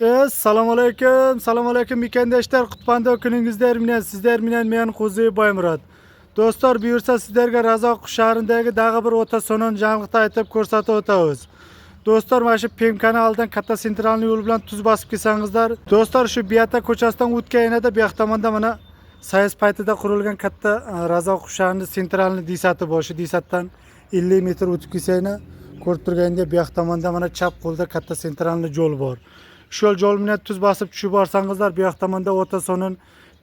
Assalomu alaykum. Assalomu alaykum mekandoshlar. Qutbanda kuningizlar bilan sizlar bilan men Qo'zi Boymurod. Do'stlar, buyursa sizlarga Razoq shahridagi dag'i bir o'ta so'non jangliqda aytib ko'rsatib o'tamiz. Do'stlar, mana shu Pem kanalidan katta sentralniy yo'l bilan tuz bosib kelsangizlar, do'stlar shu Biyata ko'chasidan o'tganida bu yoq tomonda mana sayz paytida qurilgan katta Razoq shahrining sentralniy disati bor. Shu disatdan 50 metr o'tib kelsanglar, ko'rib turgandek bu yoq tomonda mana chap qo'lda katta sentralniy yo'l bor. Shu yo'l bilan tuz bosib tushib borsangizlar, bu yoq tomonda o'ta so'non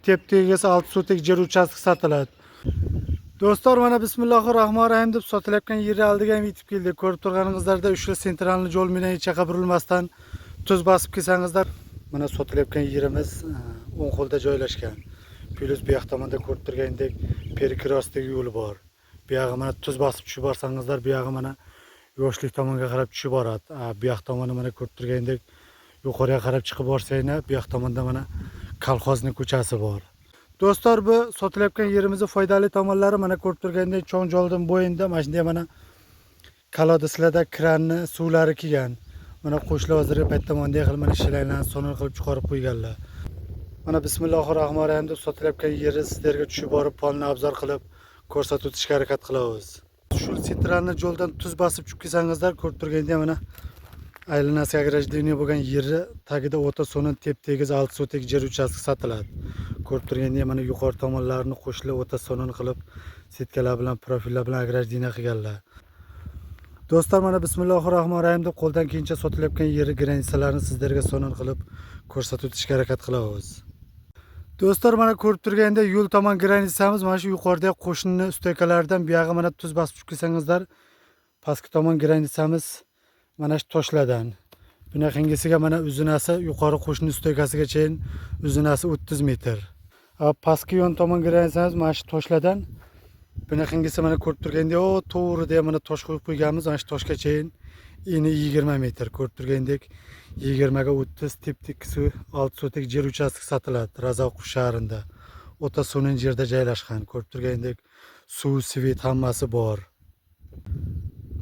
tep-tegis 6 sotik yer uchastkasi sotiladi. Do'stlar, mana bismillahirrohmanirrohim deb sotilayotgan yerni oldiga ham yetib keldik. Ko'rib turganingizdek, o'sha sentralniy yo'l bilan hech yoqqa burilmasdan tuz bosib kelsangizlar, mana sotilayotgan yerimiz o'ng qo'lda joylashgan. Plus bu yoq tomonda ko'rib turgandek perkrosdagi yo'l bor. Bu yog'i mana tuz bosib tushib borsangizlar, bu yog'i mana yoshlik tomonga qarab tushib boradi. Bu yoq tomoni mana ko'rib turgandek yuqoriga qarab chiqib borsanglar, bu yoq tomonda mana kolxozning ko'chasi bor. Do'stlar, bu sotilayotgan yerimizning foydali tomonlari mana ko'rib turgandek cho'ng jo'ldan bo'yinda mana shunday mana kolodislarda kranni suvlari kelgan. Mana qo'shlar hozirgi paytda bunday qilib mana shilaylarni so'nil qilib chiqarib qo'yganlar. Mana bismillahirrohmanirrohim deb sotilayotgan yerni sizlarga tushib borib, polni obzor qilib ko'rsatib o'tishga harakat qilamiz. Shu sentralniy yo'ldan tuz bosib chiqib kelsangizlar, ko'rib turgandek mana aylanasi agrajliniya bo'lgan yerni tagida o'ta so'non tep-tegiz 6 sotik yer uchastkasi sotiladi. Ko'rib turgandek mana yuqori tomonlarini qo'shilib o'ta so'non qilib setkalar bilan profillar bilan agrajliniya qilganlar. Do'stlar, mana bismillahirrohmanirrohim deb qo'ldan keyincha sotilayotgan yerni granitsalarini sizlarga so'non qilib ko'rsatib o'tishga harakat qilamiz. Do'stlar, mana ko'rib turganda yo'l tomon granitsamiz mana shu yuqoridagi qo'shni ustekalardan bu yog'i mana tuz bosib chiqib kelsangizlar, pastki tomon granitsamiz mana shu toshlardan. Bunaqangisiga mana uzunasi yuqori qo'shni ustekasigacha uzunasi 30 metr. Pastki yon tomon granitsamiz mana shu toshlardan. Bunaqangisi mana ko'rib turganda to'g'rida mana tosh qo'yib qo'yganmiz, mana shu toshgacha eni 20 metr. Ko'rib turgandek 20 ga 30 tep-tekis 6 sotik yer uchastkasi sotiladi Razoq shahrida. O'ta so'non yerda joylashgan. Ko'rib turgandek suv, svet hammasi bor.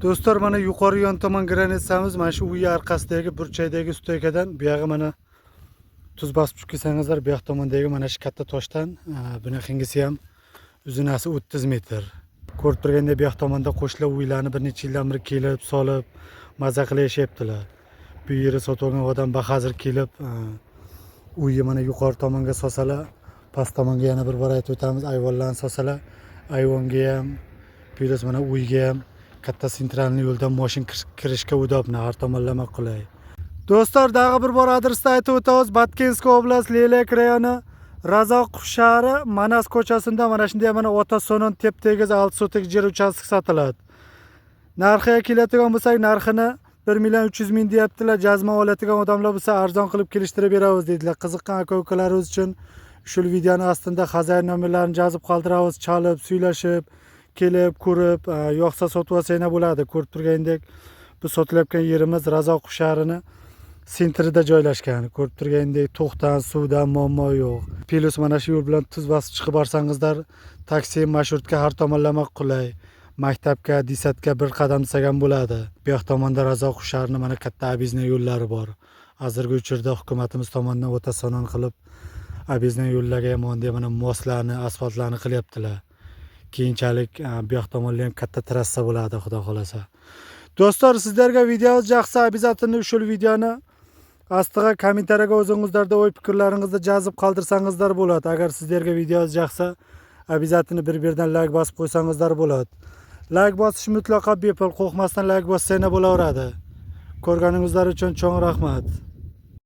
Do'stlar, mana yuqori yon tomon granitsamiz mana shu uy orqasidagi burchakdagi ustekadan bu yog'i mana tuz bosib chiqib kelsangizlar, bu yoq tomondagi mana shu katta toshdan bunaqangisi ham uzunasi 30 metr. Ko'rib turganda bu yoq tomonda qo'shlar uylarni bir necha yildan beri kelib, solib, maza qilib yashayaptilar. Bu yerni sotib olgan odam bahozir kelib, uyni mana yuqori tomonga solsalar, past tomonga yana bir bor aytib o'tamiz, ayvonlarni solsalar, ayvonga ham, plus mana uyga ham katta sentralniy yo'ldan mashin kirishga udobna, har tomonlama qulay. Do'stlar, dag'i bir bor adresda aytib o'tamiz. Batkenskiy oblast, Lelek rayoni, Razoq shahri, Manas ko'chasida mana shunday mana o'ta so'non tep-tegiz 6 sotik yer uchastkasi sotiladi. Narxiga keladigan bo'lsak, narxini 1.300.000 deyaptilar. Jazma oladigan odamlar bo'lsa arzon qilib kelishtirib beramiz deydilar. Qiziqqan aka-ukalarimiz uchun shu videoni ostida xazar nomerlarini yozib qoldiramiz, chalib, suylashib, kelib, ko'rib, yo'qsa sotib olsanglar bo'ladi. Ko'rib turgandek, bu sotilayotgan yerimiz Razoq shahrining sentrida joylashgan. Ko'rib turgandek, to'xtan, suvdan muammo yo'q. Plus mana shu yo'l bilan tuz bosib chiqib borsangizlar, taksi, marshrutka har tomonlama qulay. Maktabga, disatga bir qadam desak bo'ladi. Bu yoq tomonda Razoq shahrining mana katta obizniy yo'llari bor. Hozirgi uchurda hukumatimiz tomonidan o'ta so'non qilib, obizniy yo'llarga ham mana moslarni, asfaltlarni qilyaptilar. Keyinchalik bu yoq tomonda ham katta trassa bo'ladi, xudo xolasa. Do'stlar, sizlarga videomiz yoqsa, обязательно shu videoni ostiga kommentariyaga o'zingizlarda o'y fikrlaringizni yozib qoldirsangizlar bo'ladi. Agar sizlarga videomiz yoqsa, обязательно bir-birdan like bosib qo'ysangizlar bo'ladi. Like bosish mutlaqo bepul, qo'rqmasdan like bossanglar bo'laveradi. Ko'rganingizlar uchun cho'ng rahmat.